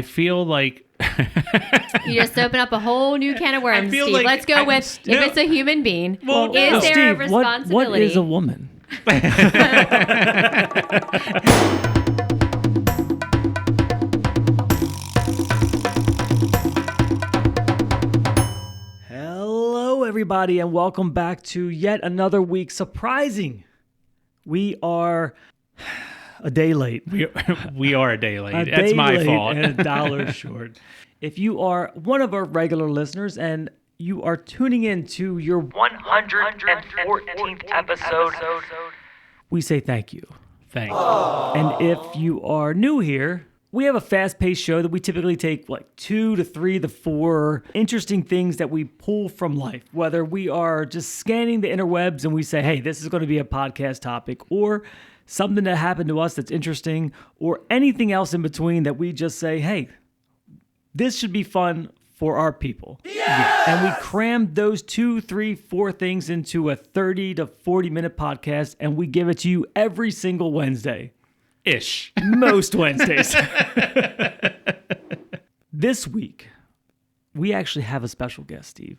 I feel like you just open up a whole new can of worms, Steve. Like Let's go with if it's a human being. Well, is there Steve, a responsibility? what is a woman? Hello, everybody, and welcome back to yet another week. Surprising, we are a day late. we are a day late. That's my fault. And $1 short. If you are one of our regular listeners and you are tuning in to your 114th episode, we say thank you. Thanks. And if you are new here, we have a fast-paced show that we typically take like 2 to 3 to 4 interesting things that we pull from life, whether we are just scanning the interwebs and we say, hey, this is going to be a podcast topic, or something that happened to us that's interesting, or anything else in between that we just say, hey, this should be fun for our people. Yeah. And we crammed those 2, 3, 4 things into a 30 to 40-minute podcast, and we give it to you every single Wednesday. Ish. Most Wednesdays. This week, we actually have a special guest, Steve.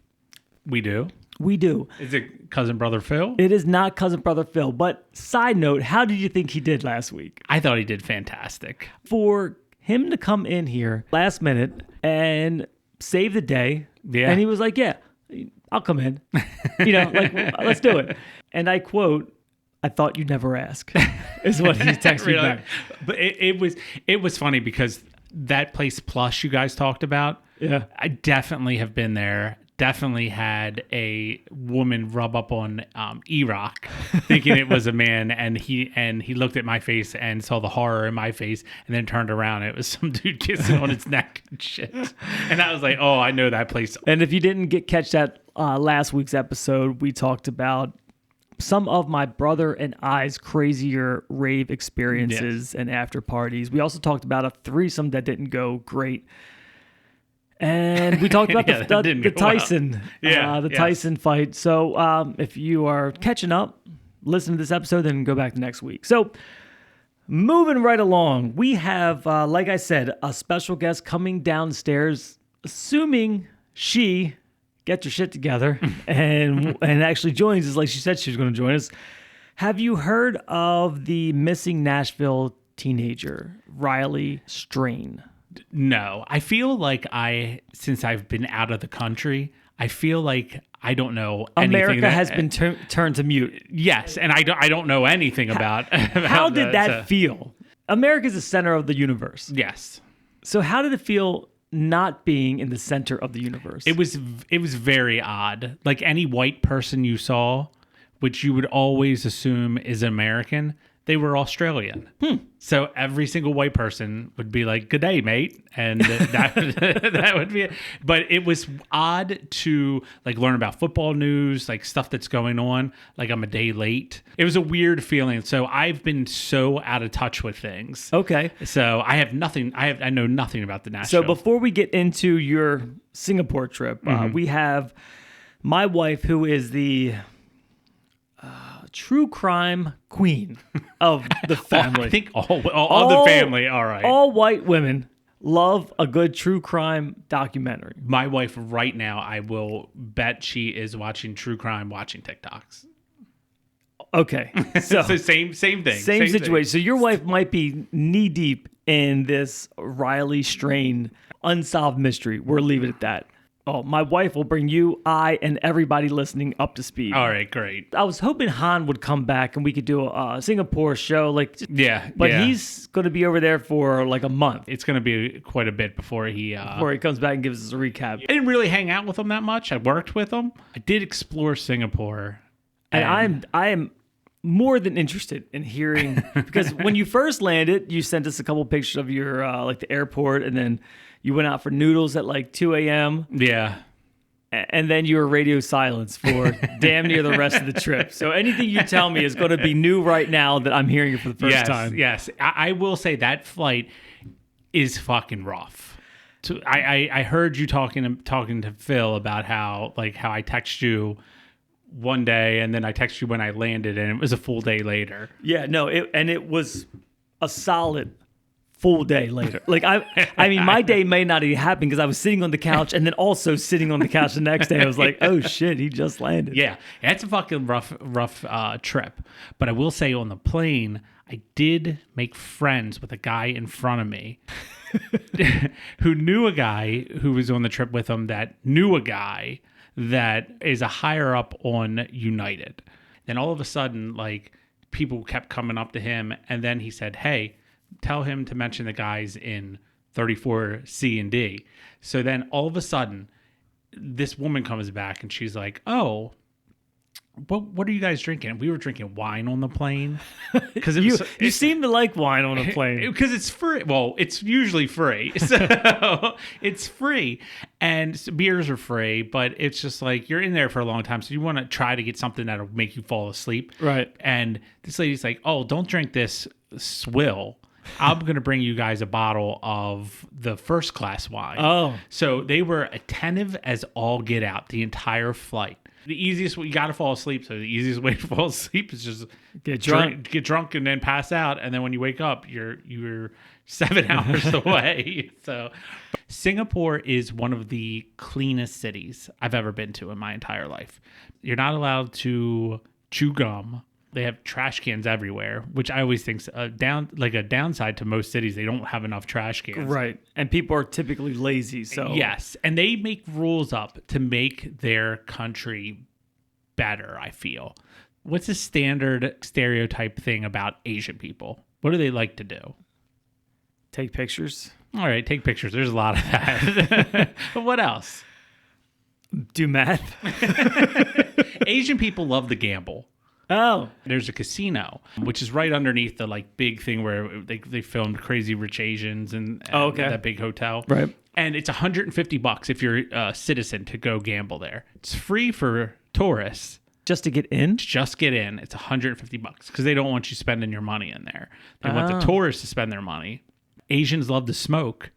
We do? We do. Is it Cousin Brother Phil? It is not Cousin Brother Phil, but side note, how did you think he did last week? I thought he did fantastic. For him to come in here last minute and save the day, and he was like, yeah, I'll come in. Let's do it. And I quote, I thought you'd never ask, is what he texted me back. But it was funny because that place Plush you guys talked about, I definitely have been there. Definitely had a woman rub up on E-Rock thinking it was a man, and he looked at my face and saw the horror in my face and then turned around and it was some dude kissing on his neck and shit. And I was like, oh, I know that place. And if you didn't catch that last week's episode, we talked about some of my brother and I's crazier rave experiences and after parties. We also talked about a threesome that didn't go great. And we talked about the Tyson, Tyson fight. So if you are catching up, listen to this episode, then go back to next week. So moving right along, we have, like I said, a special guest coming downstairs, assuming she gets her shit together and actually joins us like she said she was going to join us. Have you heard of the missing Nashville teenager, Riley Strain? No, I feel like since I've been out of the country, I feel like I don't know anything. America has been turned to mute. Yes, and I don't know anything about. How did that feel? America's the center of the universe. Yes. So how did it feel not being in the center of the universe? It was very odd. Like any white person you saw, which you would always assume is American, they were Australian. So every single white person would be like, good day, mate. And that would be it. But it was odd to like learn about football news, like stuff that's going on. Like I'm a day late. It was a weird feeling. So I've been so out of touch with things. Okay. So I have nothing. I know nothing about the Nashville. So before we get into your Singapore trip, we have my wife, who is the true crime queen of the family. I think all the family, all right. All white women love a good true crime documentary. My wife right now, I will bet she is watching true crime, watching TikToks. Okay. So same thing. Same situation. Thing. So your wife might be knee deep in this Riley Strain unsolved mystery. We're leaving it at that. Oh, my wife will bring you, I, and everybody listening up to speed. All right, great. I was hoping Han would come back and we could do a Singapore show. But he's going to be over there for like a month. It's going to be quite a bit before he comes back and gives us a recap. I didn't really hang out with him that much. I worked with him. I did explore Singapore. And I am more than interested in hearing, because when you first landed, you sent us a couple pictures of your the airport, and then you went out for noodles at like 2 a.m. Yeah. And then you were radio silence for damn near the rest of the trip. So anything you tell me is going to be new right now that I'm hearing it for the first time. Yes. I will say that flight is fucking rough. So I heard you talking to Phil about how I text you one day and then I text you when I landed and it was a full day later. Yeah, no, it was a solid full day later. Like I mean, my day may not even happen because I was sitting on the couch and then also sitting on the couch the next day. I was like, oh shit, he just landed. Yeah, it's a fucking rough trip. But I will say on the plane, I did make friends with a guy in front of me who knew a guy who was on the trip with him that knew a guy that is a higher up on United. Then all of a sudden, like, people kept coming up to him, and then he said, hey, tell him to mention the guys in 34C and D. So then all of a sudden, this woman comes back and she's like, oh, what are you guys drinking? We were drinking wine on the plane. Because you seem to like wine on a plane. Because it's free. Well, it's usually free. So it's free. And beers are free, but it's just like you're in there for a long time. So you want to try to get something that'll make you fall asleep. Right. And this lady's like, oh, don't drink this swill. I'm going to bring you guys a bottle of the first class wine. Oh. So they were attentive as all get out the entire flight. The easiest way, you got to fall asleep. So the easiest way to fall asleep is just get drunk and then pass out. And then when you wake up, you're 7 hours away. So Singapore is one of the cleanest cities I've ever been to in my entire life. You're not allowed to chew gum. They have trash cans everywhere, which I always think's a downside to most cities. They don't have enough trash cans. Right. And people are typically lazy. So yes. And they make rules up to make their country better, I feel. What's the standard stereotype thing about Asian people? What do they like to do? Take pictures. All right, take pictures. There's a lot of that. But what else? Do math. Asian people love to gamble. Oh. There's a casino, which is right underneath the like big thing where they filmed Crazy Rich Asians and that big hotel. Right. And it's $150 if you're a citizen to go gamble there. It's free for tourists. Just to get in? Just get in. It's $150 because they don't want you spending your money in there. They want the tourists to spend their money. Asians love to smoke.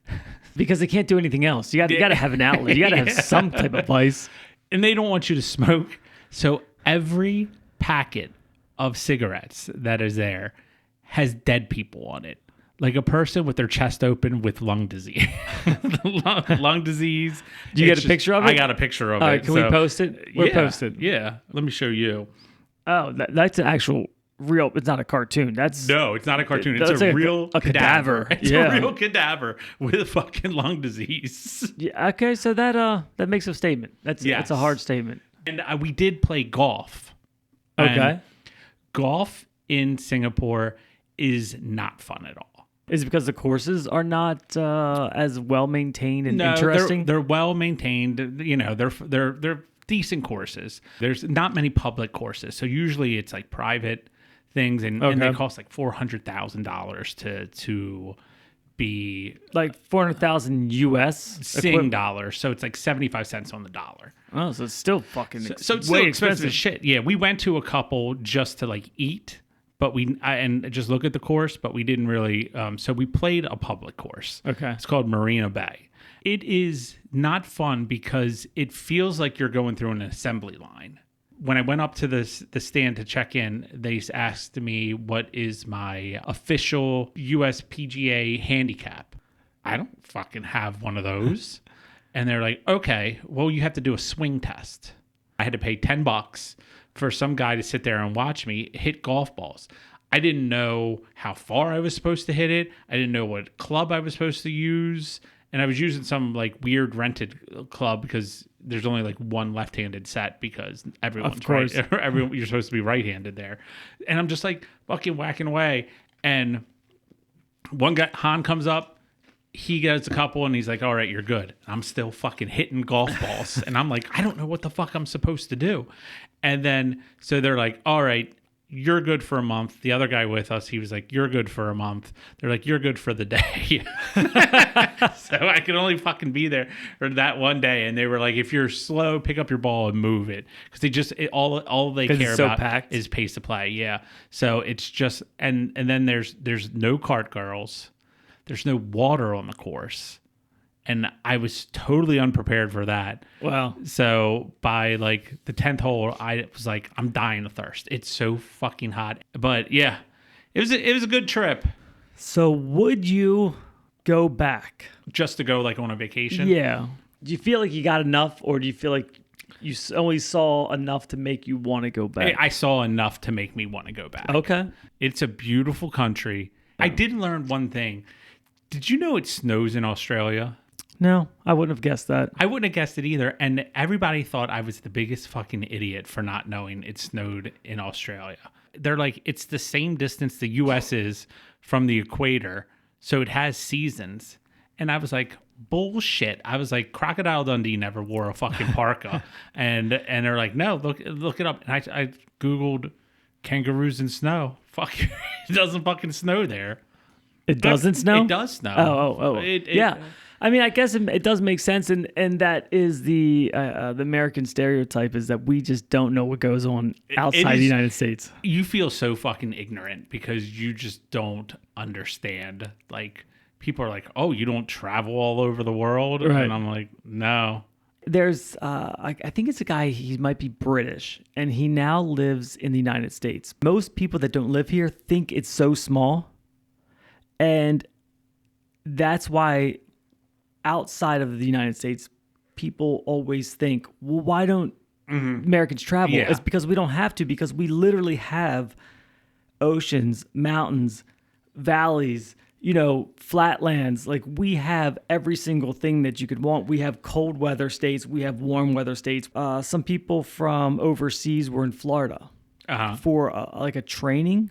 Because they can't do anything else. You got to have an outlet. You got to have some type of vice. And they don't want you to smoke. So every packet of cigarettes that is there has dead people on it. Like a person with their chest open with lung disease. lung disease. Do you get a picture of it? I got a picture of it. Can we post it? We'll post it. Yeah. Let me show you. Oh, that's an actual real. It's not a cartoon. No, it's not a cartoon. It's a real cadaver. It's a real cadaver with fucking lung disease. Yeah. Okay. So that makes a statement. That's a hard statement. And we did play golf. Okay. And golf in Singapore is not fun at all. Is it because the courses are not as well maintained and interesting? They're well maintained. You know, they're decent courses. There's not many public courses, so usually it's like private things, and they cost like $400,000 to be like 400,000 US Sing dollars. So it's like 75 cents on the dollar. Oh, so it's still fucking so it's way expensive as shit. Yeah, we went to a couple just to like eat, but and just look at the course, but we didn't really. So we played a public course. Okay, it's called Marina Bay. It is not fun because it feels like you're going through an assembly line. When I went up to the stand to check in, they asked me what is my official USPGA handicap. I don't fucking have one of those. And they're like, okay, well, you have to do a swing test. I had to pay $10 for some guy to sit there and watch me hit golf balls. I didn't know how far I was supposed to hit it. I didn't know what club I was supposed to use. And I was using some like weird rented club because there's only like one left-handed set because everyone's right. You're supposed to be right-handed there. And I'm just like fucking whacking away. And one guy, Han, comes up. He gets a couple and he's like, all right, you're good. I'm still fucking hitting golf balls. And I'm like, I don't know what the fuck I'm supposed to do. And then, so they're like, all right, you're good for a month. The other guy with us, he was like, you're good for a month. They're like, you're good for the day. So I could only fucking be there for that one day. And they were like, if you're slow, pick up your ball and move it. Because all they care about packed. is pace to play. Yeah. So it's just, and then there's no cart girls. There's no water on the course. And I was totally unprepared for that. Wow. So by like the 10th hole, I was like, I'm dying of thirst. It's so fucking hot. But yeah, it was a good trip. So would you go back? Just to go like on a vacation. Yeah. Do you feel like you got enough, or do you feel like you only saw enough to make you want to go back? I saw enough to make me want to go back. Okay. It's a beautiful country. I did learn one thing. Did you know it snows in Australia? No, I wouldn't have guessed that. I wouldn't have guessed it either. And everybody thought I was the biggest fucking idiot for not knowing it snowed in Australia. They're like, it's the same distance the U.S. is from the equator, so it has seasons. And I was like, bullshit. I was like, Crocodile Dundee never wore a fucking parka. and they're like, no, look it up. And I Googled kangaroos in snow. Fuck, it doesn't fucking snow there. It doesn't snow? It does snow. Oh. Yeah. I mean, I guess it does make sense, and that is the American stereotype, is that we just don't know what goes on outside the United States. You feel so fucking ignorant because you just don't understand. Like, people are like, oh, you don't travel all over the world? Right. And I'm like, no. There's, I think it's a guy, he might be British, and he now lives in the United States. Most people that don't live here think it's so small, and that's why outside of the United States, people always think, well, why don't Americans travel? Yeah. It's because we don't have to, because we literally have oceans, mountains, valleys, flatlands. Like, we have every single thing that you could want. We have cold weather states. We have warm weather states. Some people from overseas were in Florida for a training,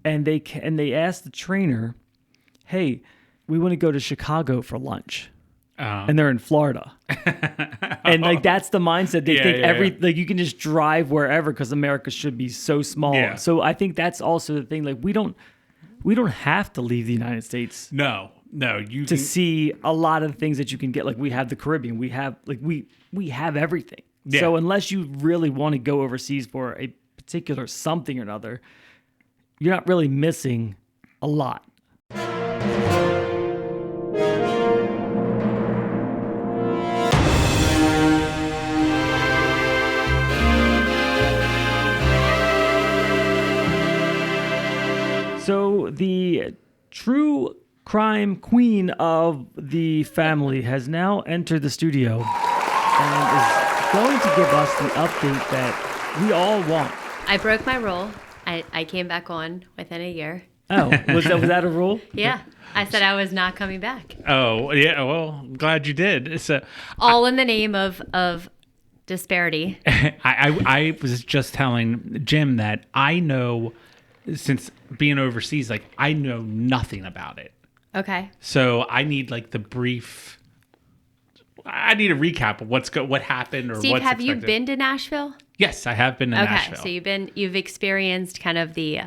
and they asked the trainer, hey, we want to go to Chicago for lunch. And they're in Florida. And like, that's the mindset. They think like you can just drive wherever because America should be so small. Yeah. So I think that's also the thing. Like, we don't have to leave the United States. No, you to see a lot of the things that you can get. Like, we have the Caribbean. We have we have everything. Yeah. So unless you really want to go overseas for a particular something or another, you're not really missing a lot. So the true crime queen of the family has now entered the studio and is going to give us the update that we all want. I broke my rule. I came back on within a year. Oh, was that a rule? Yeah. I said I was not coming back. Oh, yeah. Well, I'm glad you did. So, all in the name of disparity. I was just telling Jim that I know, since being overseas, like, I know nothing about it. Okay. So I need like the brief. I need a recap of what happened or Steve, what's have expected. you been to Nashville? Yes, I have been to Nashville. So you've experienced kind of the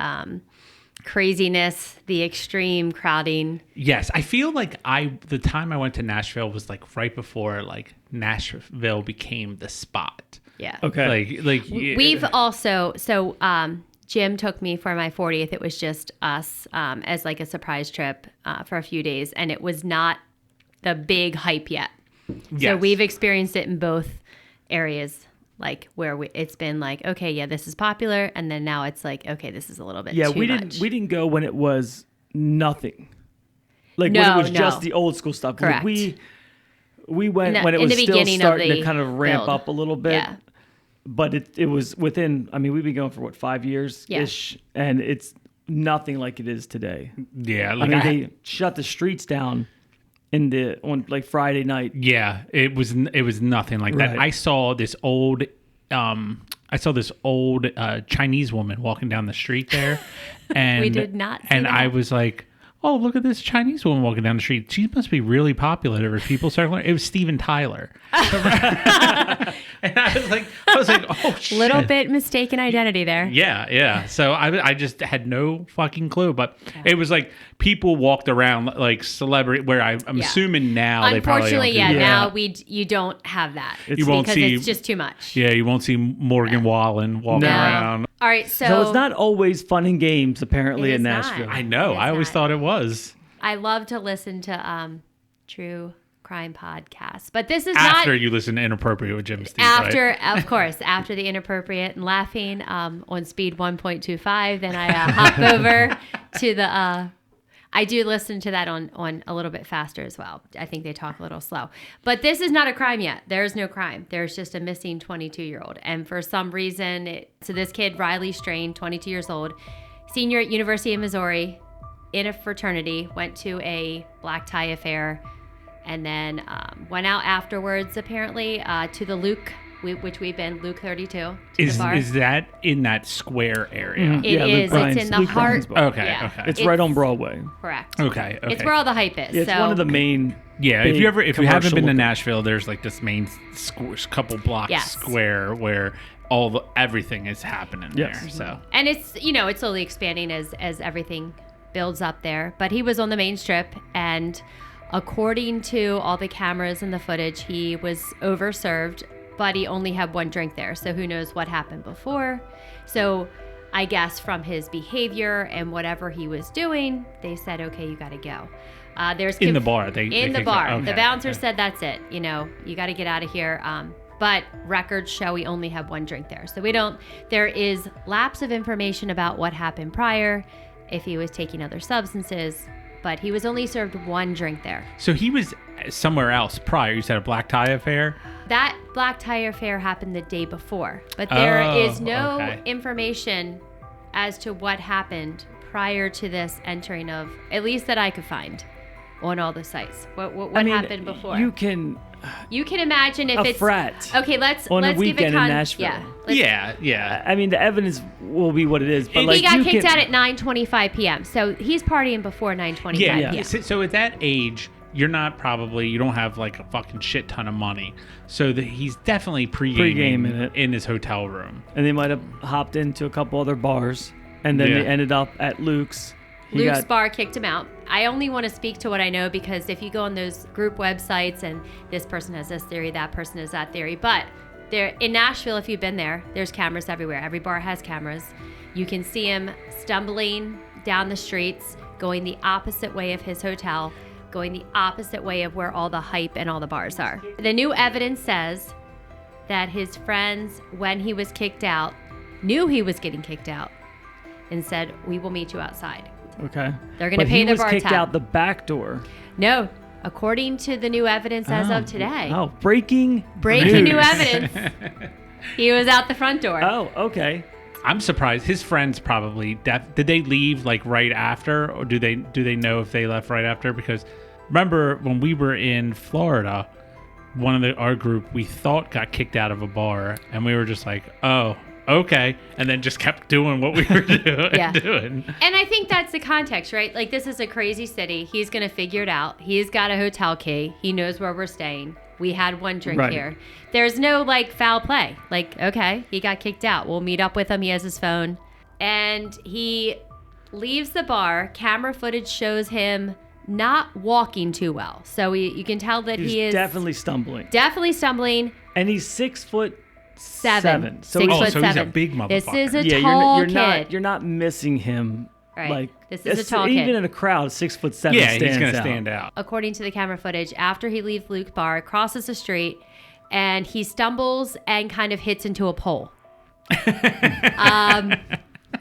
craziness, the extreme crowding. Yes, I feel like the time I went to Nashville was like right before like Nashville became the spot. Yeah. Okay. Like we've also Jim took me for my 40th. It was just us as like a surprise trip for a few days, and it was not the big hype yet. Yes. So we've experienced it in both areas, like where it's been like, okay, yeah, this is popular, and then now it's like, okay, this is a little bit too much. We didn't go when it was nothing. Like, when it was just the old school stuff. Correct. Like, we went when it was still starting to kind of ramp up a little bit. Yeah. But it was within, I mean, we've been going for 5 years-ish, and it's nothing like it is today. Yeah. Like, I mean, they shut the streets down on like Friday night. Yeah, it was nothing like that. Right. I saw this old Chinese woman walking down the street there, and We did not see And that. I was like, oh, look at this Chinese woman walking down the street. She must be really popular. There were people circling. It was Steven Tyler. And I was like, oh shit. Little bit mistaken identity there. Yeah. So I just had no fucking clue. But it was like people walked around like celebrity, where I'm assuming now they probably don't Unfortunately, do that. now you don't have that. You won't because see- it's just too much. Yeah, you won't see Morgan Wallen walking around. All right, So it's not always fun and games, apparently, It in is not. Nashville. I know. It's I always not. thought it was. I love to listen to true crime podcasts, but this is After not you listen to Inappropriate with Jim and Steve, after, right? of course, after the Inappropriate and Laughing on speed 1.25. Then I hop over to the. I do listen to that on a little bit faster as well. I think they talk a little slow. But this is not a crime yet. There's no crime. There's just a missing 22-year-old. And for some reason, so this kid, Riley Strain, 22 years old, senior at University of Missouri, in a fraternity, went to a black tie affair, and then went out afterwards, apparently, to the Luke, which we've been, Luke 32. Is that in that square area? It is. It's in the Luke heart. Bryan's bar. Okay, Yeah. okay. It's right on Broadway. Correct. Okay. It's where all the hype is. It's so. one of the main. Yeah, big if you haven't been to commercial- Nashville, there's like this main couple blocks Yes. square where everything is happening Yes. there. So And it's it's slowly expanding as everything builds up there. But he was on the main strip, and according to all the cameras and the footage, he was overserved, but he only had one drink there. So who knows what happened before. So I guess from his behavior and whatever he was doing, they said, okay, you got to go. There's in the bar, the kicked bar. out. The Okay, bouncer okay. said, that's it. You got to get out of here. But records show we only have one drink there. So there is lapse of information about what happened prior, if he was taking other substances, but he was only served one drink there. So he was somewhere else prior. You said a black tie affair. That black tie affair happened the day before, but there is no okay. information as to what happened prior to this entering of, at least that I could find on all the sites. What happened before? You can imagine if a it's frat. Okay, let's on a give it weekend in Nashville. Yeah. let's- Yeah. I mean, the evidence will be what it is, but like he got you kicked can, out at 9:25 p.m. So he's partying before 9:25 Yeah. p.m. So at that age, you don't have like a fucking shit ton of money. So he's definitely pre-gaming Pre-gaming it. in his hotel room. and they might have hopped into a couple other bars, and then Yeah. they ended up at Luke's. He Luke's got- bar kicked him out. I only want to speak to what I know, because if you go on those group websites and this person has this theory, that person has that theory, but there in Nashville, if you've been there, there's cameras everywhere. Every bar has cameras. You can see him stumbling down the streets, going the opposite way of his hotel, going the opposite way of where all the hype and all the bars are. The new evidence says that his friends, when he was kicked out, knew he was getting kicked out and said, we will meet you outside. Okay. They're gonna pay their bar He was kicked tab. out the back door. No, according to the new evidence as of today. Oh, breaking Breaking news. new evidence. He was out the front door. Oh, okay. I'm surprised. His friends probably did they leave like right after, or do they know if they left right after? Because remember when we were in Florida, one of our group we thought got kicked out of a bar, and we were just like, oh, okay, and then just kept doing what we were doing. Yeah. doing. And I think that's the context, right? Like, this is a crazy city. He's going to figure it out. He's got a hotel key. He knows where we're staying. We had one drink Right. here. There's no, like, foul play. Like, okay, he got kicked out. We'll meet up with him. He has his phone. And he leaves the bar. Camera footage shows him not walking too well. So you can tell that He's he is definitely stumbling. definitely stumbling. And he's 6'7". So Six Oh, foot so he's a seven. big This motherfucker. is a yeah, tall you're not kid. you're not missing him. Right. Like This is a tall even kid. in a crowd, 6'7". Yeah, stands he's gonna out. stand out. According to the camera footage, after he leaves Luke's bar, crosses the street, and he stumbles and kind of hits into a pole.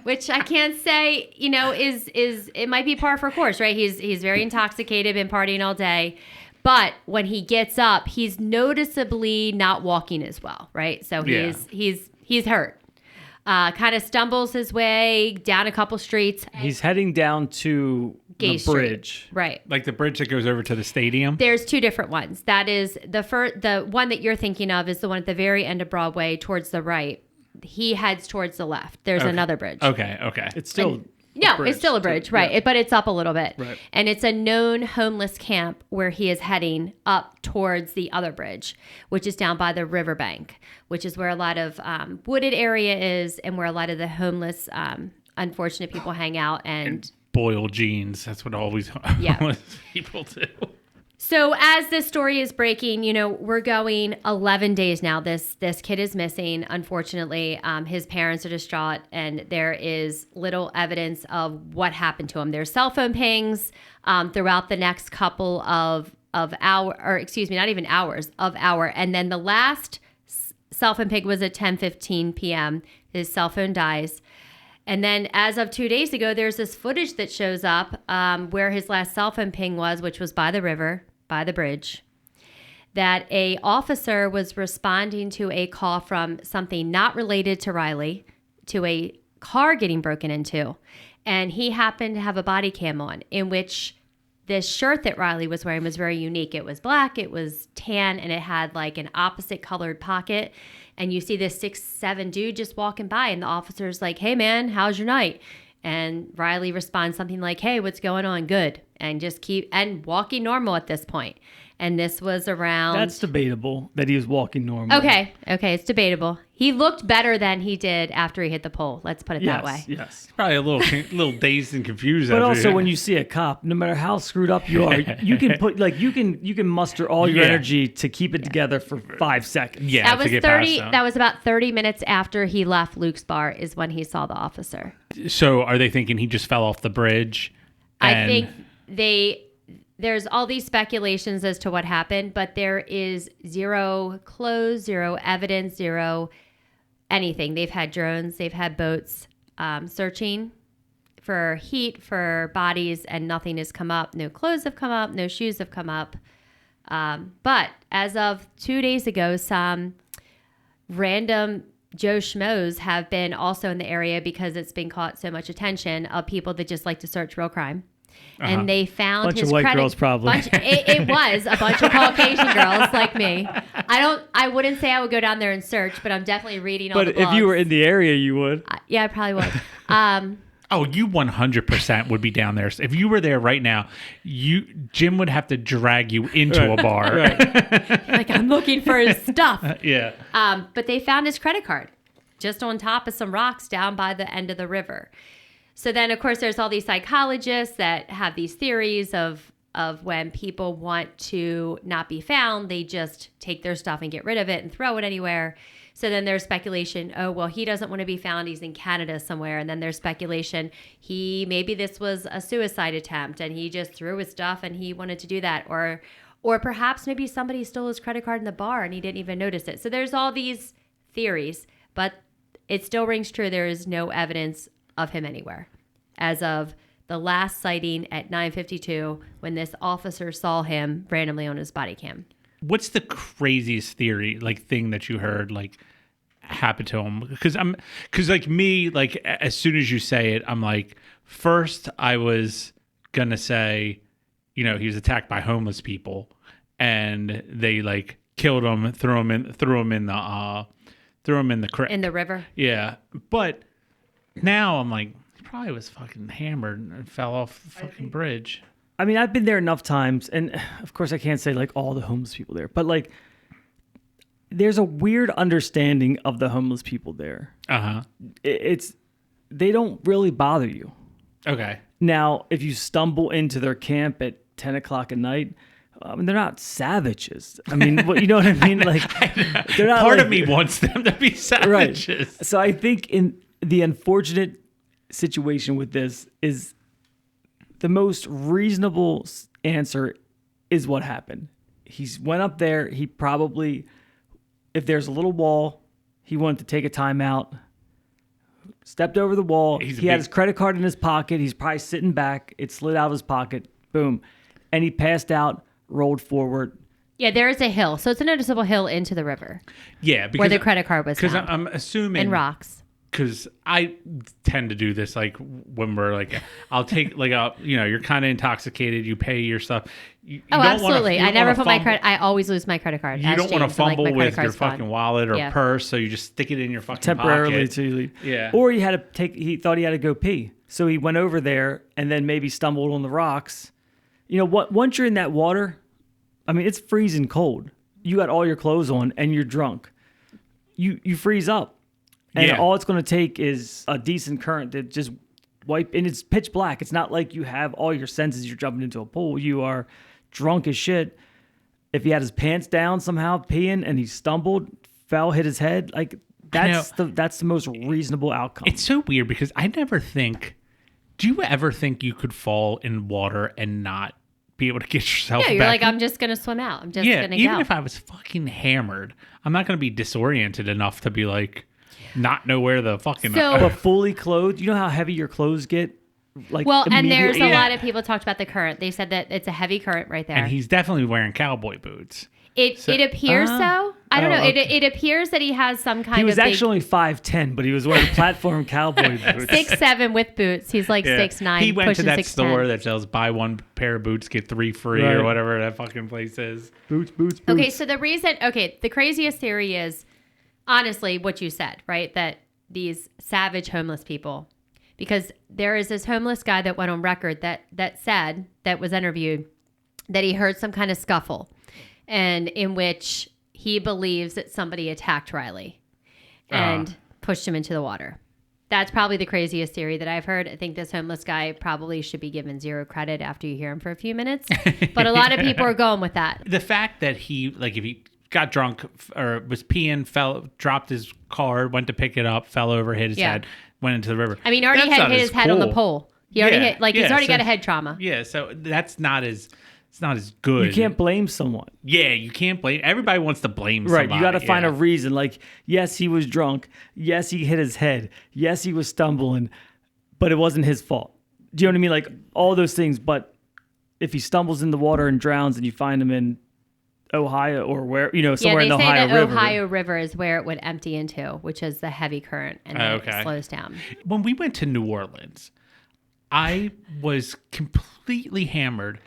Which I can't say, is it might be par for course, right? He's very intoxicated, been partying all day. But when he gets up, he's noticeably not walking as well, right? So he's hurt. Kind of stumbles his way down a couple streets. He's heading down to Gay the Street. bridge. Right. Like the bridge that goes over to the stadium. There's two different ones. That is the one that you're thinking of is the one at the very end of Broadway towards the right. He heads towards the left. There's another bridge. Okay. It's still No, it's still a bridge, right? But it's up a little bit. Right. And it's a known homeless camp where he is heading up towards the other bridge, which is down by the riverbank, which is where a lot of wooded area is and where a lot of the homeless, unfortunate people hang out. And Boiled jeans. That's what always homeless people do. so as this story is breaking, we're going 11 days now. This kid is missing, unfortunately. His parents are distraught, and there is little evidence of what happened to him. There's cell phone pings throughout the next couple of hour, or excuse me, not even hours, of hour. And then the last cell phone ping was at 10:15 p.m. His cell phone dies. And then as of 2 days ago, there's this footage that shows up where his last cell phone ping was, which was by the river, by the bridge, that a officer was responding to a call from something not related to Riley, to a car getting broken into. And he happened to have a body cam on, in which this shirt that Riley was wearing was very unique. It was black, it was tan, and it had like an opposite colored pocket. And you see this 6'7" dude just walking by, and the officer's like, "Hey man, how's your night?" And Riley responds something like, "Hey, what's going on? Good." And just keep walking normal at this point. And this was around... That's debatable that he was walking normal. Okay, it's debatable. He looked better than he did after he hit the pole. Let's put it that way. Yes. Probably a little dazed and confused. But after also, when you see a cop, no matter how screwed up you are, you can put you can muster all your energy to keep it together for 5 seconds. Yeah, that was to get 30. past That was about 30 minutes after he left Luke's bar is when he saw the officer. So, are they thinking he just fell off the bridge? I think there's all these speculations as to what happened, but there is zero clues, zero evidence, zero anything. They've had drones, they've had boats searching for heat, for bodies, and nothing has come up. No clothes have come up, no shoes have come up. But as of 2 days ago, some random Joe Schmoes have been also in the area because it's been caught so much attention of people that just like to search real crime. And they found bunch his of white credit. girls, probably. It was a bunch of Caucasian girls like me. I wouldn't say I would go down there and search, but I'm definitely reading all the blogs. But if you were in the area, you would. Yeah, I probably would. Oh, you 100% would be down there. If you were there right now, Jim would have to drag you into a bar. Like, I'm looking for his stuff. Yeah. But they found his credit card just on top of some rocks down by the end of the river. So then, of course, there's all these psychologists that have these theories of when people want to not be found, they just take their stuff and get rid of it and throw it anywhere. So then there's speculation, oh, well, he doesn't want to be found. He's in Canada somewhere. And then there's speculation, maybe this was a suicide attempt and he just threw his stuff and he wanted to do that. Or perhaps maybe somebody stole his credit card in the bar and he didn't even notice it. So there's all these theories, but it still rings true. There is no evidence of him anywhere as of the last sighting at 9:52 when this officer saw him randomly on his body cam. What's the craziest theory, thing that you heard, happened to him? Because as soon as you say it, I'm like, first I was gonna say, he was attacked by homeless people, and they killed him, threw him in the creek, In the river. Yeah, but now I'm like, he probably was fucking hammered and fell off the fucking bridge. I mean, I've been there enough times, and of course I can't say all the homeless people there, but there's a weird understanding of the homeless people there. Uh-huh. They don't really bother you. Okay. Now, if you stumble into their camp at 10 o'clock at night, they're not savages. I mean, you know what I mean? They're not. Part of me wants them to be savages. Right. So I think in the unfortunate situation with this is the most reasonable answer is what happened. He went up there. He probably, if there's a little wall, he wanted to take a timeout, stepped over the wall. He had his credit card in his pocket. He's probably sitting back. It slid out of his pocket. Boom. And he passed out, rolled forward. Yeah, there is a hill. So it's a noticeable hill into the river. Yeah. Because where the credit card was found. Because I'm assuming. And rocks. Because I tend to do this when we're I'll take you're kind of intoxicated, you pay your stuff. You absolutely. I never put my credit. I always lose my credit card. You don't want to fumble with your gone. fucking wallet or purse, so you just stick it in your fucking temporarily pocket. Till you leave. Yeah. Or he thought he had to go pee, so he went over there and then maybe stumbled on the rocks. Once you're in that water, I mean it's freezing cold. You got all your clothes on and you're drunk. You freeze up. And all it's going to take is a decent current to just wipe. And it's pitch black. It's not like you have all your senses. You're jumping into a pool. You are drunk as shit. If he had his pants down somehow, peeing, and he stumbled, fell, hit his head, that's the most reasonable outcome. It's so weird because I never think. Do you ever think you could fall in water and not be able to get yourself back? Yeah, you're I'm just going to swim out. I'm just going to go. Even if I was fucking hammered, I'm not going to be disoriented enough to be like. not know where the fucking. But fully clothed, you know how heavy your clothes get? Like Well, and there's a immediately? lot of people talked about the current. They said that it's a heavy current right there. and he's definitely wearing cowboy boots. It appears so. I don't know. okay. It appears that he has some kind He of was big actually 5'10", but he was wearing platform cowboy boots. 6'7" with boots. He's like 6'9". He went to pushing that 6'10". store that sells buy one pair of boots get 3 free Right. or whatever that fucking place is. Boots. Okay, so the craziest theory is honestly what you said, right? That these savage homeless people, because there is this homeless guy that went on record that said, that was interviewed, that he heard some kind of scuffle, and in which he believes that somebody attacked Riley and pushed him into the water. That's probably the craziest theory that I've heard. I think this homeless guy probably should be given 0 credit after you hear him for a few minutes. But a lot of people are going with that. The fact that he, like, if he got drunk or was peeing, dropped his card, went to pick it up, fell over, hit his head, went into the river. I mean, already That's had not hit as his head on the cool. pole. He already Yeah, hit, like, he's already so- got a head trauma. Yeah, so that's not as. It's not as good. You can't blame someone. Yeah, you can't blame. Everybody wants to blame Right, somebody. you got to find yeah. a reason. Like, yes, he was drunk. Yes, he hit his head. Yes, he was stumbling, but it wasn't his fault. Do you know what I mean? Like, all those things. But if he stumbles in the water and drowns and you find him in Ohio or where, somewhere in Yeah, the they say Ohio that River. Ohio River is where it would empty into, which is the heavy current, and then Okay. it slows down. When we went to New Orleans, I was completely hammered,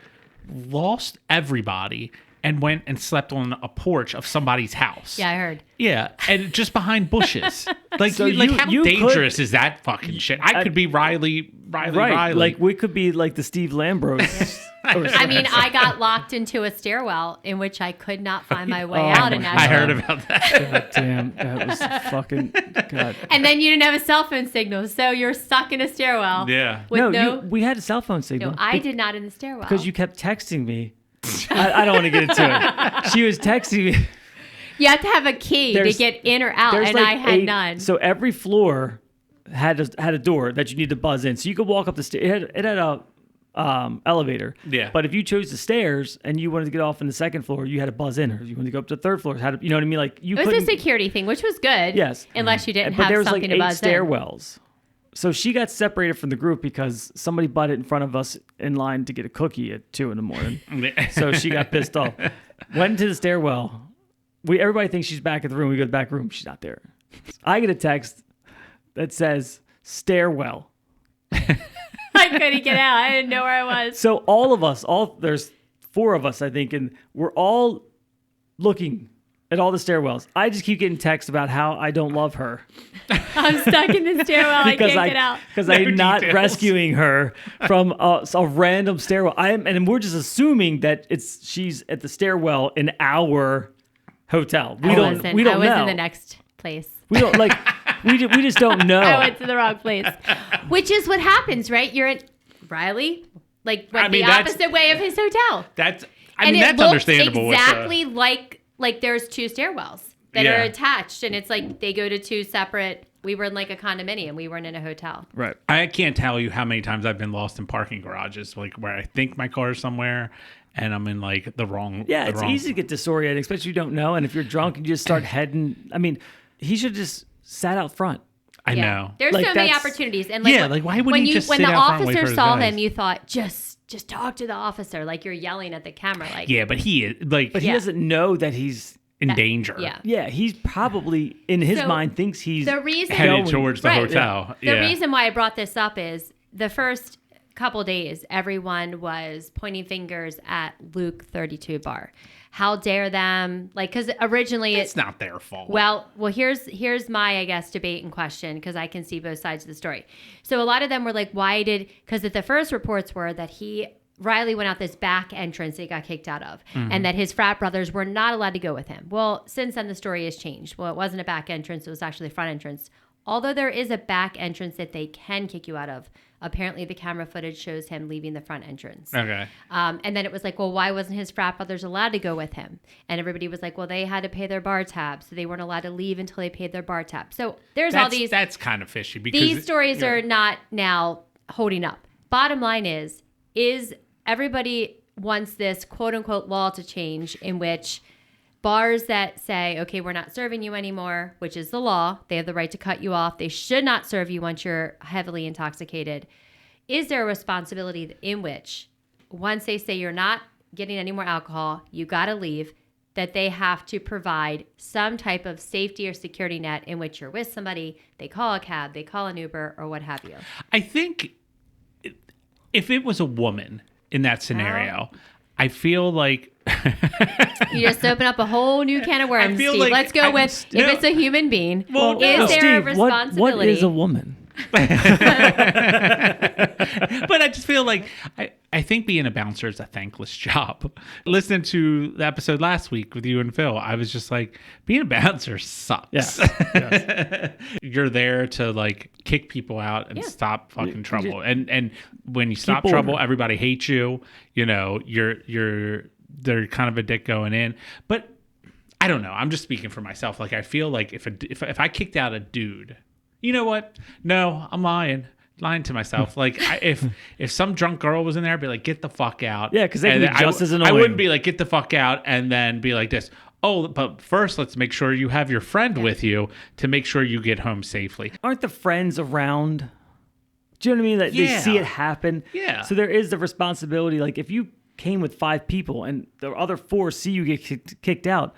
lost everybody, and went and slept on a porch of somebody's house. Yeah, I heard. Yeah, and just behind bushes. Like, So how you dangerous is that fucking shit? I could be Riley. Right, like we could be like the Steve Lambros. I mean, I got locked into a stairwell in which I could not find my way out in my Nashville. I heard about that. God damn, that was fucking God. And then you didn't have a cell phone signal, so you're stuck in a stairwell. Yeah. With We had a cell phone signal. no, I did not in the stairwell. because you kept texting me. I don't want to get into it. She was texting me. You have to have a key to There's- get in or out, There's and like I had 8 none. So every floor had a door that you need to buzz in. So you could walk up the stairs. It had a elevator. Yeah. But if you chose the stairs and you wanted to get off in the second floor, you had to buzz in. Or you wanted to go up to the third floor, you know what I mean? Like you It was a couldn't. security thing, which was good. Yes. Unless you didn't But have there was something like to 8 buzz in. stairwells. So she got separated from the group because somebody butted in front of us in line to get a cookie at 2 a.m. So she got pissed off. Went into the stairwell. Everybody thinks she's back in the room. We go to the back room. She's not there. I get a text that says stairwell. I couldn't get out. I didn't know where I was. So all of us, there's 4 of us, I think, and we're all looking at all the stairwells. I just keep getting texts about how I don't love her. I'm stuck in the stairwell. I can't get out. Because No I'm not details. rescuing her from a random stairwell. And we're just assuming that she's at the stairwell in our hotel. We don't I know. was in the next place. We don't like. we just don't know. I went to the wrong place. Which is what happens, right? You're at Riley, went the opposite way of his hotel. That's And it that's looks understandable. with the- exactly like there's 2 stairwells that Yeah. are attached, and it's like they go to 2 separate. We were in like a condominium. We weren't in a hotel. Right. I can't tell you how many times I've been lost in parking garages, like where I think my car is somewhere, and I'm in like the wrong. Yeah, the it's wrong- easy to get disoriented, especially if you don't know. And if you're drunk and you just start heading, I mean, he should just sat out front. I know. There's Like, so many that's- opportunities, and Yeah, like, why wouldn't he just when sit the out front and wait officer for his saw guys? him, you thought just talk to the officer, like you're yelling at the camera, like Yeah, but he is like But he Yeah. doesn't know that he's. in danger. yeah. Yeah, he's probably in his So, mind thinks he's The reason Headed Going- towards the Right. hotel. The Yeah. reason why I brought this up is the first couple days, everyone was pointing fingers at Luke 32 bar. How dare them? Like, because originally It's not their fault. Well, here's my, I guess, debate and question, because I can see both sides of the story. So a lot of them were like, because the first reports were that Riley went out this back entrance that he got kicked out of, and that his frat brothers were not allowed to go with him. Well, since then the story has changed. Well, it wasn't a back entrance, it was actually a front entrance. Although there is a back entrance that they can kick you out of, apparently the camera footage shows him leaving the front entrance. Okay. And then it was like, well, why wasn't his frat brothers allowed to go with him? And everybody was like, well, they had to pay their bar tab, so they weren't allowed to leave until they paid their bar tab. So there's all these. That's kind of fishy because These stories are not now holding up. Bottom line is everybody wants this quote unquote law to change in which Bars that say, okay, we're not serving you anymore, which is the law. They have the right to cut you off. They should not serve you once you're heavily intoxicated. Is there a responsibility in which once they say you're not getting any more alcohol, you got to leave, that they have to provide some type of safety or security net in which you're with somebody, they call a cab, they call an Uber, or what have you? I think if it was a woman in that scenario, I feel like you just open up a whole new can of worms, Steve. Like Let's go with if it's a human being. Well, is there Steve, a responsibility? what is a woman? But I just feel like I think being a bouncer is a thankless job. Listening to the episode last week with you and Phil, I was just like, being a bouncer sucks. Yes. You're there to like kick people out and stop fucking trouble. And when you stop order. trouble, everybody hates you. You know, they're kind of a dick going in. But I don't know. I'm just speaking for myself. Like I feel like if I kicked out a dude. You know what? No, I'm lying to myself. Like if some drunk girl was in there, I'd be like, get the fuck out. Yeah, because they can be just as annoying. I wouldn't be like, get the fuck out, and then be like this. Oh, but first, let's make sure you have your friend with you to make sure you get home safely. Aren't the friends around? Do you know what I mean? That they see it happen. Yeah. So there is the responsibility. Like if you came with 5 people and the other 4 see you get kicked out,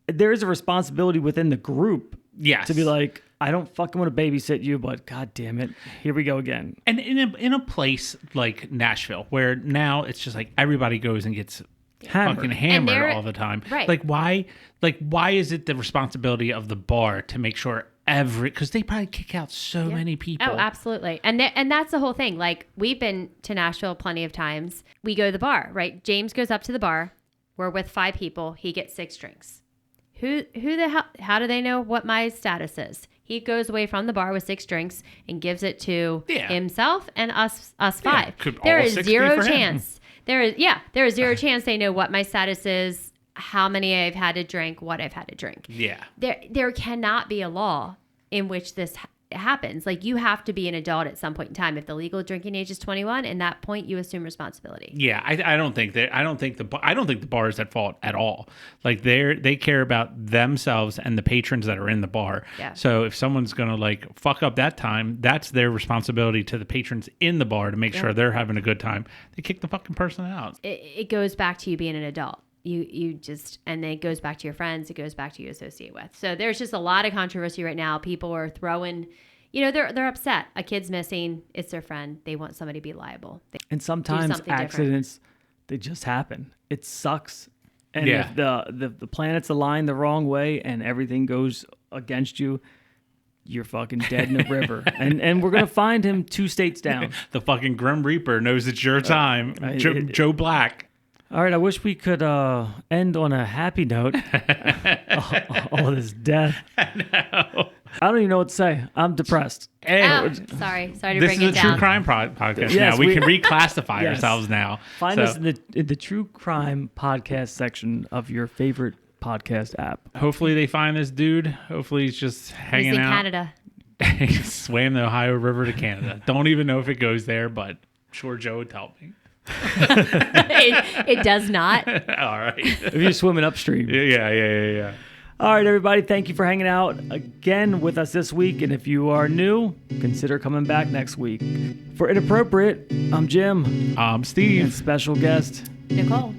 there is a responsibility within the group. Yes. To be like, I don't fucking want to babysit you, but god damn it, here we go again. And in a place like Nashville, where now it's just like everybody goes and gets fucking hammered all the time. Right. Like why is it the responsibility of the bar to make sure because they probably kick out so many people. Oh, absolutely. And that's the whole thing. Like we've been to Nashville plenty of times. We go to the bar, right? James goes up to the bar. We're with 5 people. He gets 6 drinks. Who the hell? How do they know what my status is? He goes away from the bar with 6 drinks and gives it to himself and us 5. There is zero chance. There is zero chance they know what my status is, how many I've had to drink, what I've had to drink. Yeah. There cannot be a law in which this happens. Like you have to be an adult at some point in time. If the legal drinking age is 21, in that point you assume responsibility. Yeah, I don't think the bar is at fault at all. Like they care about themselves and the patrons that are in the bar. Yeah. So if someone's gonna like fuck up that time, that's their responsibility to the patrons in the bar to make sure they're having a good time. They kick the fucking person out. It goes back to you being an adult. You just, and then it goes back to your friends. It goes back to you associate with. So there's just a lot of controversy right now. People are throwing, they're upset. A kid's missing. It's their friend. They want somebody to be liable. And sometimes accidents, they just happen. It sucks. And if the planets align the wrong way and everything goes against you, you're fucking dead in a river. And we're going to find him 2 states down. The fucking Grim Reaper knows it's your time. Joe Black. All right, I wish we could end on a happy note. All this death. No. I don't even know what to say. I'm depressed. Hey, sorry to bring it down. This is a true crime podcast Yes, now. We can reclassify ourselves now. Find us in the true crime podcast section of your favorite podcast app. Hopefully they find this dude. Hopefully he's just hanging He's in out. Canada. He swam the Ohio River to Canada. Don't even know if it goes there, but I'm sure Joe would tell me. It does not. All right. If you're swimming upstream. Yeah. All right, everybody. Thank you for hanging out again with us this week. And if you are new, consider coming back next week. For Inappropriate, I'm Jim. I'm Steve. And special guest, Nicole.